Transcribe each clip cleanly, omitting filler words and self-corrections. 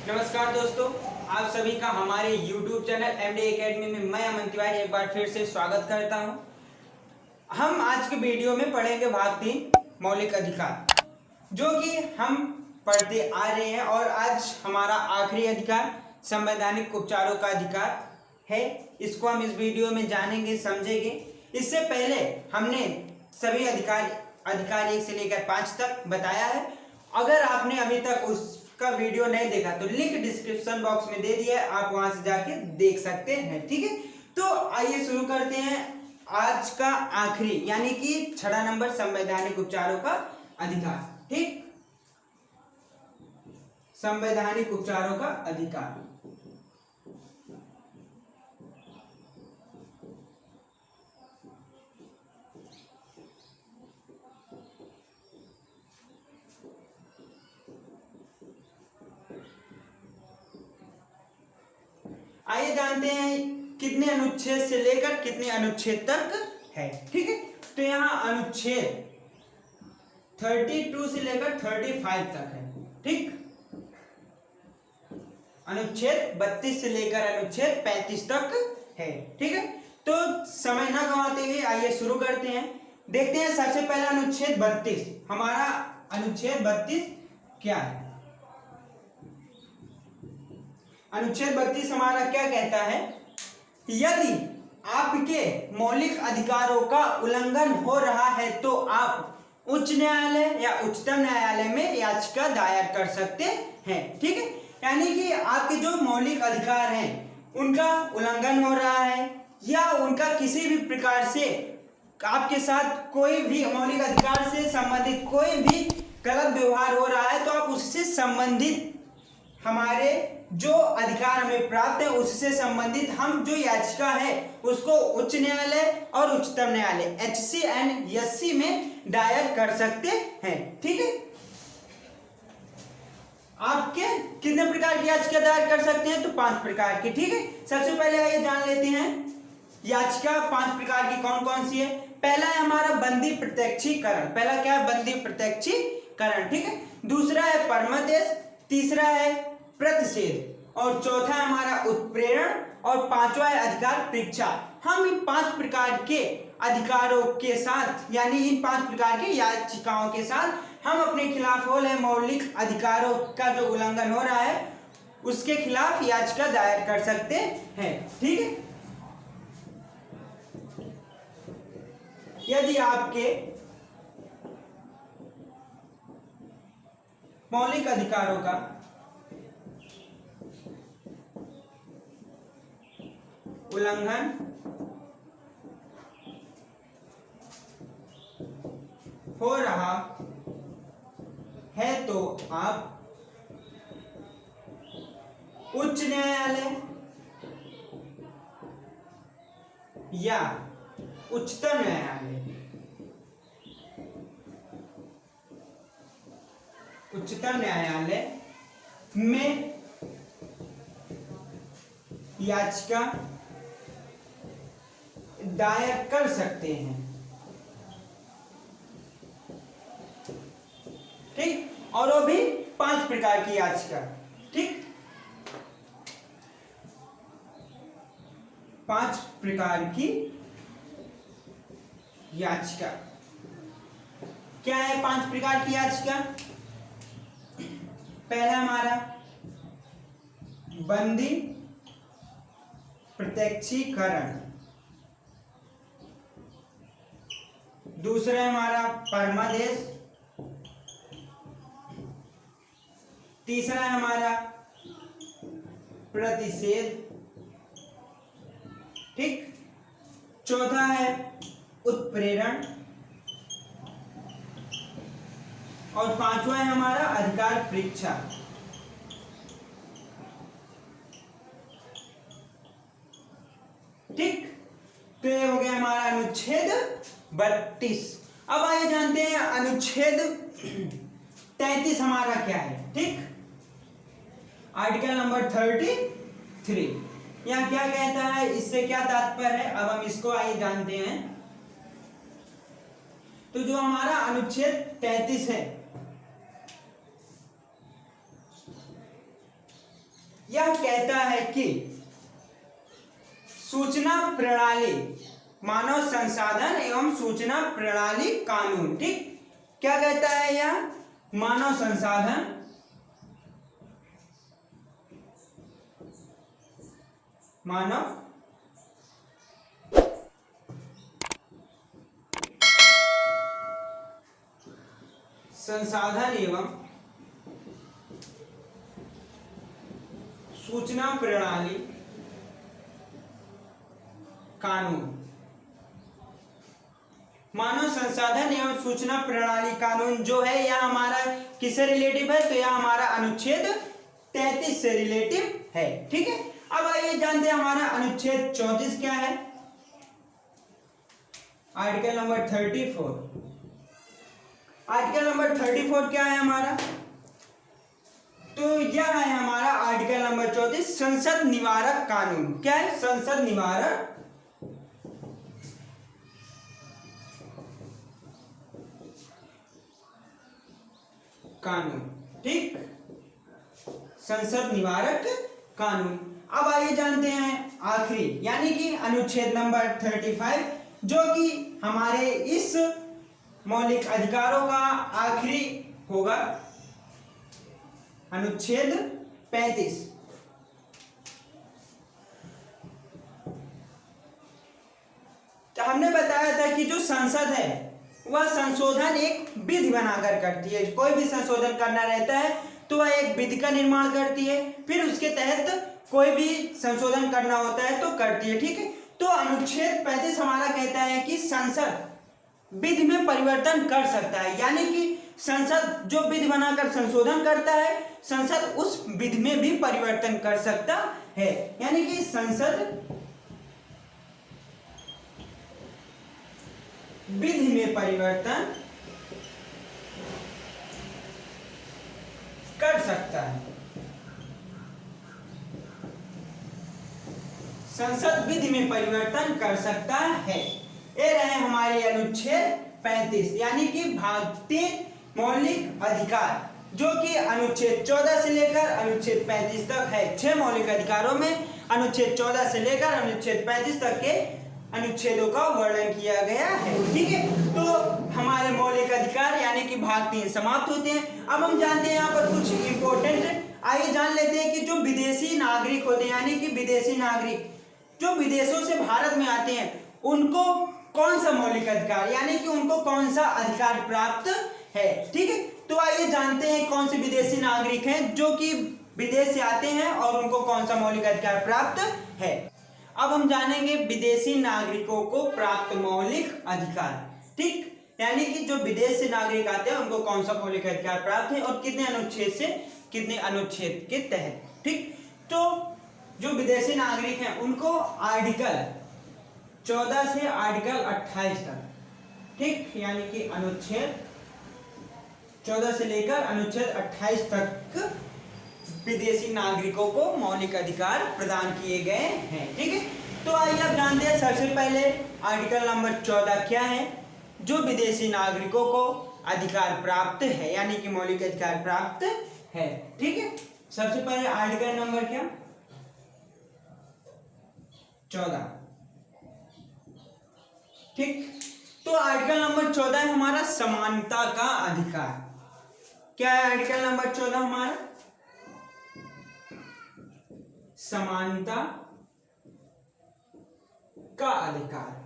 नमस्कार दोस्तों, आप सभी का हमारे YouTube चैनल एमडी एकेडमी में मैं अमन तिवारी एक बार फिर से स्वागत करता हूं। हम आज के वीडियो में पढ़ेंगे भाग 3 मौलिक अधिकार, जो कि हम पढ़ते आ रहे हैं और आज हमारा आखिरी अधिकार संवैधानिक उपचारों का अधिकार है। इसको हम इस वीडियो में जानेंगे, समझेंगे। इससे पहले हमने सभी अधिकार 1 से लेकर 5 तक बताया है। अगर आपने अभी तक उसका वीडियो नहीं देखा तो लिंक डिस्क्रिप्शन बॉक्स में दे दिया है, आप वहां से जाके देख सकते हैं। ठीक है, तो आइए शुरू करते हैं आज का आखिरी यानी कि 6 नंबर संवैधानिक उपचारों का अधिकार। ठीक, संवैधानिक उपचारों का अधिकार। आइए जानते हैं कितने अनुच्छेद से लेकर कितने अनुच्छेद तक है। ठीक है, तो यहाँ अनुच्छेद 32 से लेकर 35 तक है। ठीक, अनुच्छेद 32 से लेकर अनुच्छेद 35 तक है। ठीक है, तो समय ना गंवाते हुए आइए शुरू करते हैं। देखते हैं सबसे पहला अनुच्छेद 32। हमारा अनुच्छेद 32 क्या है? अनुच्छेद 32 हमारा क्या कहता है? यदि आपके मौलिक अधिकारों का उल्लंघन हो रहा है तो आप उच्च न्यायालय या उच्चतम न्यायालय में याचिका दायर कर सकते हैं। ठीक है, यानी कि आपके जो मौलिक अधिकार हैं उनका उल्लंघन हो रहा है या उनका किसी भी प्रकार से आपके साथ कोई भी मौलिक अधिकार से संबंधित कोई भी गलत व्यवहार हो रहा है, तो आप उससे संबंधित हमारे जो अधिकार हमें प्राप्त है उससे संबंधित हम जो याचिका है उसको उच्च न्यायालय और उच्चतम न्यायालय HC एंड SC में दायर कर सकते हैं। ठीक है, आपके कितने प्रकार की याचिका दायर कर सकते हैं? तो 5 प्रकार की। ठीक है, सबसे पहले आइए जान लेते हैं याचिका 5 प्रकार की कौन कौन सी है। पहला है हमारा बंदी प्रत्यक्षीकरण। पहला क्या है? बंदी प्रत्यक्षीकरण। ठीक है, दूसरा है परमादेश, तीसरा है प्रतिषेध और चौथा है हमारा उत्प्रेरण और पांचवा है अधिकार परीक्षा। हम इन 5 प्रकार के अधिकारों के साथ यानी इन 5 प्रकार की याचिकाओं के साथ हम अपने खिलाफ हो रहे मौलिक अधिकारों का जो उल्लंघन हो रहा है उसके खिलाफ याचिका दायर कर सकते हैं। ठीक है, यदि आपके मौलिक अधिकारों का उल्लंघन हो रहा है तो आप उच्च न्यायालय या उच्चतम न्यायालय में याचिका दायर कर सकते हैं। ठीक, और वो भी 5 प्रकार की याचिका। ठीक, 5 प्रकार की याचिका। क्या है 5 प्रकार की याचिका? पहला हमारा बंदी प्रत्यक्षीकरण, दूसरा है हमारा परमादेश, तीसरा है हमारा प्रतिषेध, ठीक, चौथा है उत्प्रेरण और पांचवा है हमारा अधिकार परीक्षा। ठीक, तो ये हो गया हमारा अनुच्छेद 32। अब आइए जानते हैं अनुच्छेद 33 हमारा क्या है। ठीक, आर्टिकल नंबर 33 यहाँ क्या कहता है, इससे क्या तात्पर्य है, अब हम इसको आइए जानते हैं। तो जो हमारा अनुच्छेद 33 है यह कहता है कि सूचना प्रणाली, मानव संसाधन एवं सूचना प्रणाली कानून, ठीक, क्या कहता है यह? मानव संसाधन एवं सूचना प्रणाली कानून। मानव संसाधन एवं सूचना प्रणाली कानून जो है यह हमारा किससे रिलेटिव है? तो यह हमारा अनुच्छेद 33 से रिलेटिव है, ठीक है। अब आइए जानते हैं हमारा अनुच्छेद 34 क्या है। आर्टिकल नंबर 34, आर्टिकल नंबर 34 क्या है हमारा? तो यह है हमारा आर्टिकल नंबर 34 संसद निवारक कानून। क्या है? संसद निवारक कानून, ठीक, संसद निवारक कानून। अब आइए जानते हैं आखिरी यानी कि अनुच्छेद नंबर 35 जो कि हमारे इस मौलिक अधिकारों का आखिरी होगा, अनुच्छेद 35। तो हमने बताया था कि जो संसद है वह संशोधन एक विधि बनाकर करती है। कोई भी संशोधन करना रहता है तो वह एक विधि का निर्माण करती है, फिर उसके तहत कोई भी संशोधन करना होता है तो करती है, ठीक है। तो अनुच्छेद 35 हमारा कहता है कि संसद विधि में परिवर्तन कर सकता है, यानी कि संसद जो विधि बनाकर संशोधन करता है संसद उस विधि में भी परिवर्तन कर सकता है, यानी कि संसद विधि में परिवर्तन कर सकता है। संसद विधि में परिवर्तन कर सकता है। ये रहे हमारे अनुच्छेद 35 यानी कि भारतीय मौलिक अधिकार जो कि अनुच्छेद 14 से लेकर अनुच्छेद 35 तक है। 6 मौलिक अधिकारों में अनुच्छेद 14 से लेकर अनुच्छेद 35 तक के अनुच्छेदों का वर्णन किया गया है, ठीक है। तो हमारे मौलिक अधिकार यानी कि भाग 3 समाप्त होते हैं। अब हम जानते हैं यहाँ पर कुछ इंपॉर्टेंट, आइए जान लेते हैं कि जो विदेशी नागरिक होते हैं यानी कि विदेशी नागरिक जो विदेशों से भारत में आते हैं उनको कौन सा मौलिक अधिकार यानी कि उनको कौन सा अधिकार प्राप्त है, ठीक है। तो आइए जानते हैं कौन से विदेशी नागरिक हैं जो कि विदेश से आते हैं और उनको कौन सा मौलिक अधिकार प्राप्त है। अब हम जानेंगे विदेशी नागरिकों को प्राप्त मौलिक अधिकार, ठीक, यानी कि जो विदेश से नागरिक आते हैं उनको कौन सा मौलिक अधिकार प्राप्त है और कितने अनुच्छेद से कितने अनुच्छेद के तहत, ठीक। तो जो विदेशी नागरिक हैं उनको आर्टिकल 14 से आर्टिकल 28 तक, ठीक, यानी कि अनुच्छेद 14 से लेकर अनुच्छेद 28 तक विदेशी नागरिकों को मौलिक अधिकार प्रदान किए गए हैं, ठीक है। तो आइए आप जानते हैं सबसे पहले आर्टिकल नंबर 14 क्या है, जो विदेशी नागरिकों को अधिकार प्राप्त है यानी कि मौलिक अधिकार प्राप्त है, ठीक है। सबसे पहले आर्टिकल नंबर क्या 14, ठीक। तो आर्टिकल नंबर 14 है हमारा समानता का अधिकार। क्या है आर्टिकल नंबर 14 हमारा? समानता का अधिकार।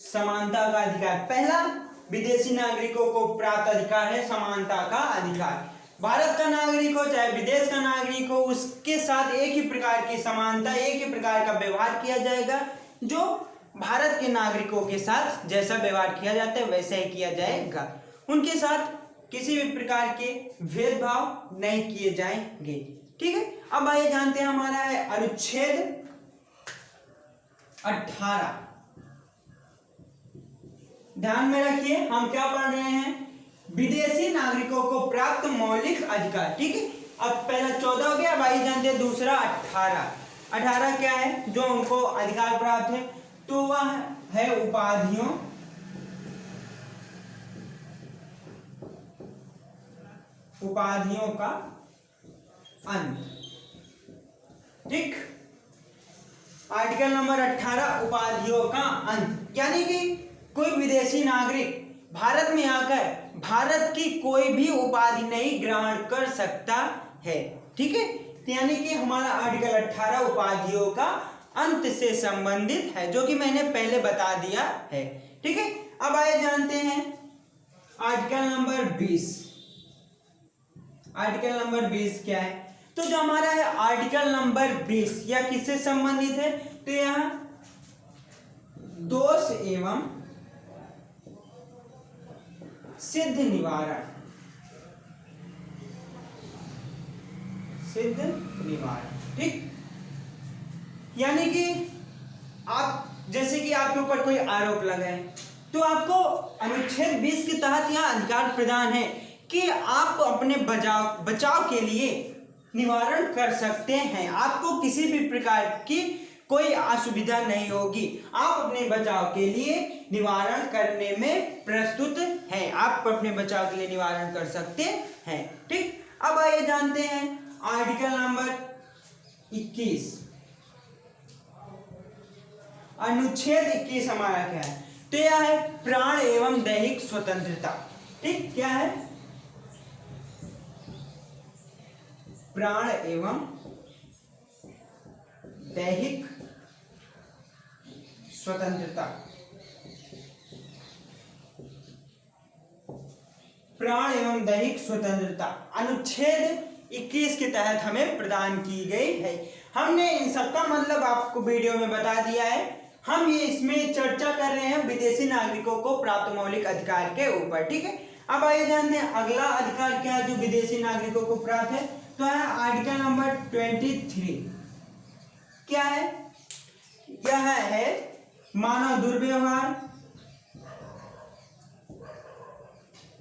समानता का अधिकार पहला विदेशी नागरिकों को प्राप्त अधिकार है समानता का अधिकार। भारत का नागरिक हो चाहे विदेश का नागरिक हो उसके साथ एक ही प्रकार की समानता, एक ही प्रकार का व्यवहार किया जाएगा। जो भारत के नागरिकों के साथ जैसा व्यवहार किया जाता है वैसा ही किया जाएगा। उनके साथ किसी भी प्रकार के भेदभाव नहीं किए जाएंगे, ठीक है। अब आइए जानते हैं हमारा है अनुच्छेद 18। ध्यान में रखिए हम क्या पढ़ रहे हैं, विदेशी नागरिकों को प्राप्त मौलिक अधिकार, ठीक है। अब पहला 14 हो गया, अब आइए जानते हैं दूसरा 18। 18 क्या है जो उनको अधिकार प्राप्त है, तो वह है उपाधियों उपाधियों का अंत। ठीक, आर्टिकल नंबर 18 उपाधियों का अंत, यानी कि कोई विदेशी नागरिक भारत में आकर भारत की कोई भी उपाधि नहीं ग्रहण कर सकता है। ठीक है, यानी कि हमारा आर्टिकल 18 उपाधियों का अंत से संबंधित है, जो कि मैंने पहले बता दिया है। ठीक है, अब आइए जानते हैं आर्टिकल नंबर 20। आर्टिकल नंबर 20 क्या है? तो जो हमारा है आर्टिकल नंबर 20 यह किससे संबंधित है? तो यह दोष एवं सिद्ध निवारण, सिद्ध निवारण। ठीक, यानी कि आप जैसे कि आपके ऊपर कोई आरोप लगाए तो आपको अनुच्छेद 20 के तहत यह अधिकार प्रदान है कि आप अपने बचाव के लिए निवारण कर सकते हैं। आपको किसी भी प्रकार की कोई असुविधा नहीं होगी, आप अपने बचाव के लिए निवारण करने में प्रस्तुत हैं। आप अपने बचाव के लिए निवारण कर सकते हैं। ठीक, अब आइए जानते हैं आर्टिकल नंबर 21। अनुच्छेद 21 हमारा क्या है? तो यह है प्राण एवं दैहिक स्वतंत्रता। ठीक, क्या है? प्राण एवं दैहिक स्वतंत्रता। प्राण एवं दैहिक स्वतंत्रता अनुच्छेद 21 के तहत हमें प्रदान की गई है। हमने इन सबका मतलब आपको वीडियो में बता दिया है। हम ये इसमें चर्चा कर रहे हैं विदेशी नागरिकों को प्राप्त मौलिक अधिकार के ऊपर। ठीक है, अब आइए जानते हैं अगला अधिकार क्या है जो विदेशी नागरिकों को प्राप्त है। तो है आर्टिकल नंबर 23। क्या है? यह है मानव दुर्व्यवहार,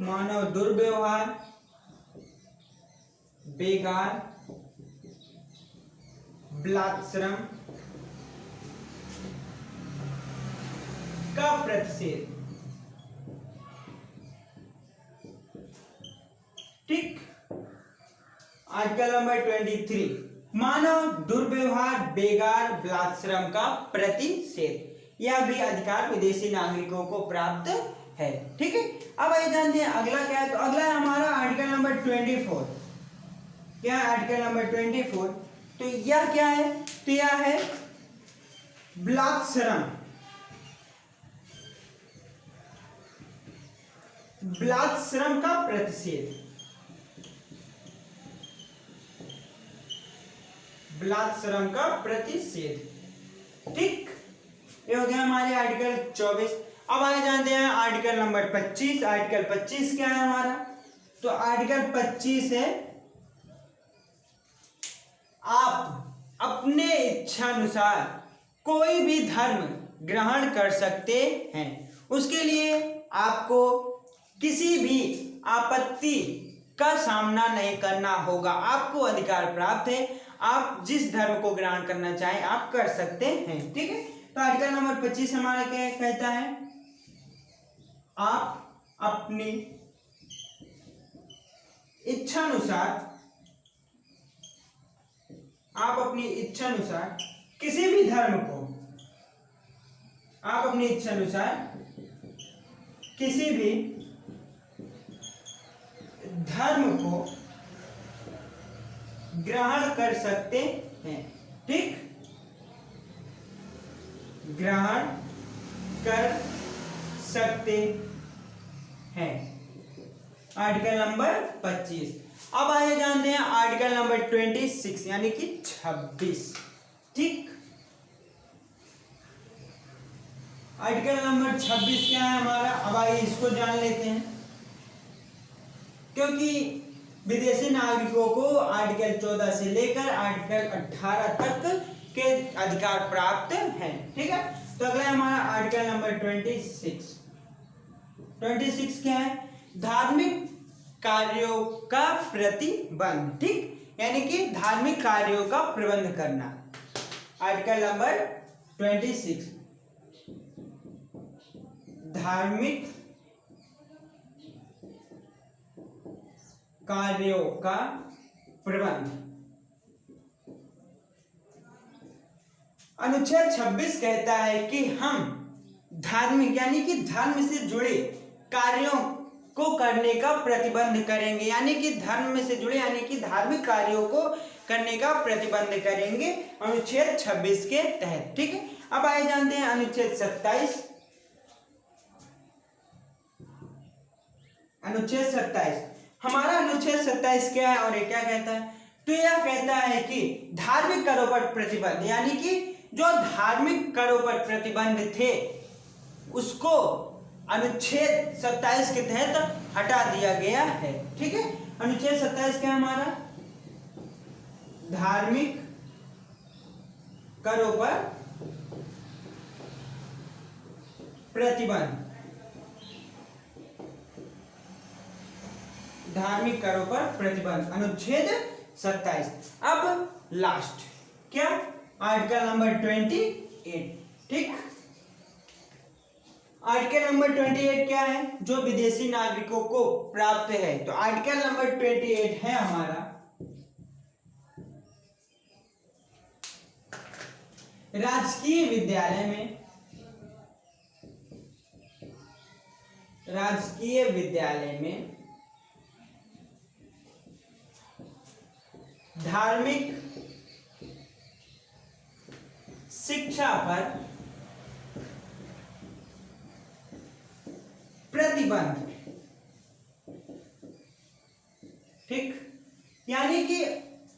मानव दुर्व्यवहार, बेगार, बलात्श्रम का प्रतिषेध। ठीक, आर्टिकल नंबर 23 मानव दुर्व्यवहार, बेगार, बलात्श्रम का प्रतिषेध। यह भी अधिकार विदेशी नागरिकों को प्राप्त है। ठीक है, अब आइए जानते हैं अगला क्या है। तो अगला है हमारा आर्टिकल नंबर 24। क्या है आर्टिकल नंबर 24? तो यह क्या है? तो यह है बलात्श्रम, बलात्श्रम का प्रतिषेध। बलात्श्रम का प्रतिषेध। ठीक, ये हो गया हमारे आर्टिकल 24। अब आगे जानते हैं आर्टिकल नंबर 25। आर्टिकल 25 क्या है हमारा? तो आर्टिकल 25 है आप अपने इच्छानुसार कोई भी धर्म ग्रहण कर सकते हैं। उसके लिए आपको किसी भी आपत्ति का सामना नहीं करना होगा। आपको अधिकार प्राप्त है, आप जिस धर्म को ग्रहण करना चाहें आप कर सकते हैं। ठीक है, तो आर्टिकल नंबर 25 हमारा क्या कहता है? आप अपनी इच्छानुसार, आप अपनी इच्छानुसार किसी भी धर्म को, आप अपनी इच्छानुसार किसी भी धर्म को ग्रहण कर सकते हैं। ठीक, ग्रहण कर सकते हैं। Article number 25। अब आइए जानते हैं आर्टिकल नंबर 26 यानी कि 26। ठीक, आर्टिकल नंबर 26 क्या है हमारा? अब आइए इसको जान लेते हैं, क्योंकि विदेशी नागरिकों को आर्टिकल 14 से लेकर आर्टिकल 18 तक के अधिकार प्राप्त हैं। ठीक है, तो अगला हमारा आर्टिकल नंबर 26। 26 क्या है? धार्मिक कार्यों का प्रतिबंध। ठीक, यानी कि धार्मिक कार्यों का प्रबंध करना। आर्टिकल नंबर 26 धार्मिक कार्यों का प्रबंध। अनुच्छेद 26 कहता है कि हम धार्मिक यानी कि धर्म से जुड़े कार्यों को करने का प्रतिबंध करेंगे, यानी कि धर्म से जुड़े यानी कि धार्मिक कार्यों को करने का प्रतिबंध करेंगे अनुच्छेद 26 के तहत। ठीक है, अब आइए जानते हैं अनुच्छेद 27। अनुच्छेद 27, हमारा अनुच्छेद 27 क्या है और ये क्या कहता है? तो यह कहता है कि धार्मिक करों पर प्रतिबंध, यानी कि जो धार्मिक करों पर प्रतिबंध थे उसको अनुच्छेद 27 के तहत हटा दिया गया है। ठीक है, अनुच्छेद 27 क्या है हमारा? धार्मिक करों पर प्रतिबंध, धार्मिक करों पर प्रतिबंध, अनुच्छेद 27। अब लास्ट क्या? Article number 28। ठीक, आर्टिकल नंबर 28 क्या है? जो विदेशी नागरिकों को प्राप्त है। तो आर्टिकल नंबर 28 है हमारा राजकीय विद्यालय में, राजकीय विद्यालय में धार्मिक शिक्षा पर प्रतिबंध। ठीक, यानी कि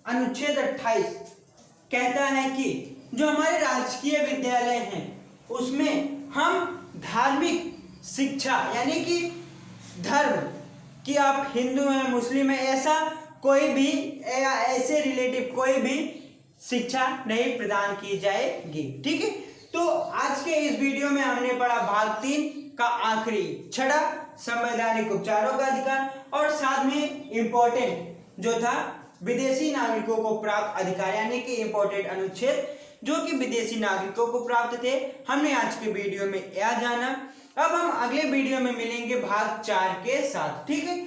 अनुच्छेद 28 कहता है कि जो हमारे राजकीय विद्यालय हैं उसमें हम धार्मिक शिक्षा यानी कि धर्म कि आप हिंदू हैं मुस्लिम हैं ऐसा कोई भी या ऐसे रिलेटिव कोई भी शिक्षा नहीं प्रदान की जाएगी। ठीक है, तो आज के इस वीडियो में हमने पढ़ा भाग 3 का आखिरी छठा संवैधानिक उपचारों का अधिकार और साथ में इंपॉर्टेंट जो था विदेशी नागरिकों को प्राप्त अधिकार यानी कि इंपॉर्टेंट अनुच्छेद जो कि विदेशी नागरिकों को प्राप्त थे, हमने आज के वीडियो में यह जाना। अब हम अगले वीडियो में मिलेंगे भाग 4 के साथ। ठीक है,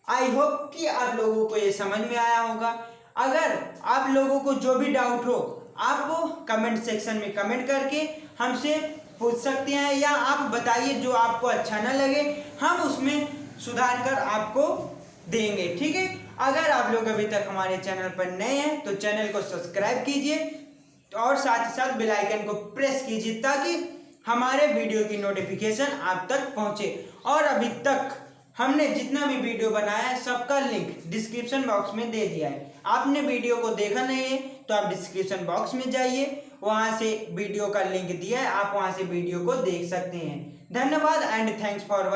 आई होप कि आप लोगों को ये समझ में आया होगा। अगर आप लोगों को जो भी डाउट हो आप वो कमेंट सेक्शन में कमेंट करके हमसे पूछ सकते हैं या आप बताइए जो आपको अच्छा ना लगे हम उसमें सुधार कर आपको देंगे। ठीक है, अगर आप लोग अभी तक हमारे चैनल पर नए हैं तो चैनल को सब्सक्राइब कीजिए और साथ ही साथ बेल आइकन को प्रेस कीजिए ताकि हमारे वीडियो की नोटिफिकेशन आप तक पहुंचे। और अभी तक हमने जितना भी वीडियो बनाया है सबका लिंक डिस्क्रिप्शन बॉक्स में दे दिया है। आपने वीडियो को देखा नहीं है तो आप डिस्क्रिप्शन बॉक्स में जाइए, वहां से वीडियो का लिंक दिया है, आप वहां से वीडियो को देख सकते हैं। धन्यवाद एंड थैंक्स फॉर